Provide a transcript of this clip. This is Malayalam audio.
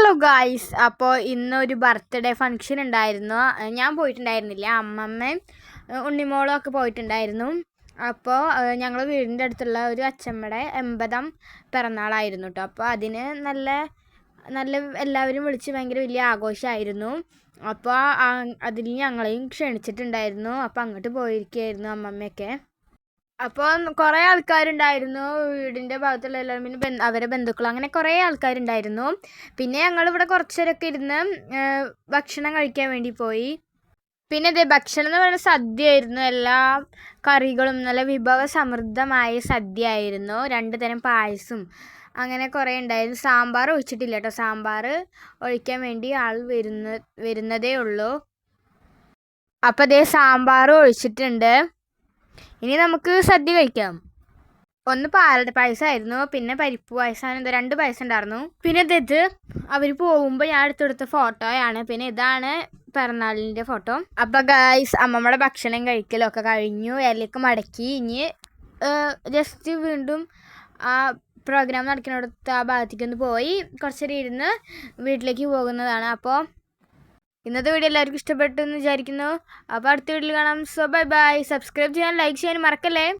ഹലോ ഗായ്സ്, അപ്പോൾ ഇന്നൊരു ബർത്ത്ഡേ ഫങ്ഷൻ ഉണ്ടായിരുന്നു. ഞാൻ പോയിട്ടുണ്ടായിരുന്നില്ല, അമ്മമ്മയും ഉണ്ണിമോളും ഒക്കെ പോയിട്ടുണ്ടായിരുന്നു. അപ്പോൾ ഞങ്ങൾ വീടിൻ്റെ അടുത്തുള്ള ഒരു അച്ഛമ്മയുടെ 80ാം പിറന്നാളായിരുന്നു കേട്ടോ. അപ്പോൾ അതിന് നല്ല എല്ലാവരും വിളിച്ച് ഭയങ്കര വലിയ ആഘോഷമായിരുന്നു. അപ്പോൾ അതിൽ ഞങ്ങളെയും ക്ഷണിച്ചിട്ടുണ്ടായിരുന്നു. അപ്പോൾ അങ്ങോട്ട് പോയിരിക്കുകയായിരുന്നു അമ്മമ്മയൊക്കെ. അപ്പോൾ കുറേ ആൾക്കാരുണ്ടായിരുന്നു വീടിൻ്റെ ഭാഗത്തുള്ള എല്ലാവരും, പിന്നെ അവരെ ബന്ധുക്കൾ, അങ്ങനെ കുറേ ആൾക്കാരുണ്ടായിരുന്നു. പിന്നെ ഞങ്ങളിവിടെ കുറച്ച് നേരമൊക്കെ ഇരുന്ന് ഭക്ഷണം കഴിക്കാൻ വേണ്ടി പോയി. പിന്നെ ഇതേ ഭക്ഷണം എന്ന് പറയുന്നത് സദ്യയായിരുന്നു. എല്ലാ കറികളും നല്ല വിഭവസമൃദ്ധമായ സദ്യ ആയിരുന്നു. 2 തരം പായസം അങ്ങനെ കുറേ ഉണ്ടായിരുന്നു. സാമ്പാർ ഒഴിച്ചിട്ടില്ല കേട്ടോ. സാമ്പാർ ഒഴിക്കാൻ വേണ്ടി ആൾ വരുന്നതേ ഉള്ളൂ. അപ്പോൾ ഇതേ സാമ്പാർ ഒഴിച്ചിട്ടുണ്ട്. ഇനി നമുക്ക് സദ്യ കഴിക്കാം. ഒന്ന് പാലട പായസമായിരുന്നു, പിന്നെ പരിപ്പ് പായസം, 2 പായസം ഉണ്ടായിരുന്നു. പിന്നെ ഇത് അവർ പോകുമ്പോൾ ഞാൻ എടുത്തെടുത്ത ഫോട്ടോയാണ്. പിന്നെ ഇതാണ് പിറന്നാളിൻ്റെ ഫോട്ടോ. അപ്പോൾ ഗായ്സ്, അമ്മമ്മയുടെ ഭക്ഷണം കഴിക്കലൊക്കെ കഴിഞ്ഞു, ഇലയൊക്കെ മടക്കി. ഇനി ജസ്റ്റ് വീണ്ടും ആ പ്രോഗ്രാം നടക്കുന്നിടത്ത് ആ ഭാഗത്തേക്കൊന്ന് പോയി കുറച്ച് നേരം ഇരുന്ന് വീട്ടിലേക്ക് പോകുന്നതാണ്. അപ്പോൾ ഇന്നത്തെ വീഡിയോ എല്ലാവർക്കും ഇഷ്ടപ്പെട്ടു എന്ന് വിചാരിക്കുന്നു. അപ്പോൾ അടുത്ത വീഡിയോയിൽ കാണാം. So bye bye. സബ്സ്ക്രൈബ് ചെയ്യാൻ, ലൈക്ക് ചെയ്യാൻ മറക്കല്ലേ.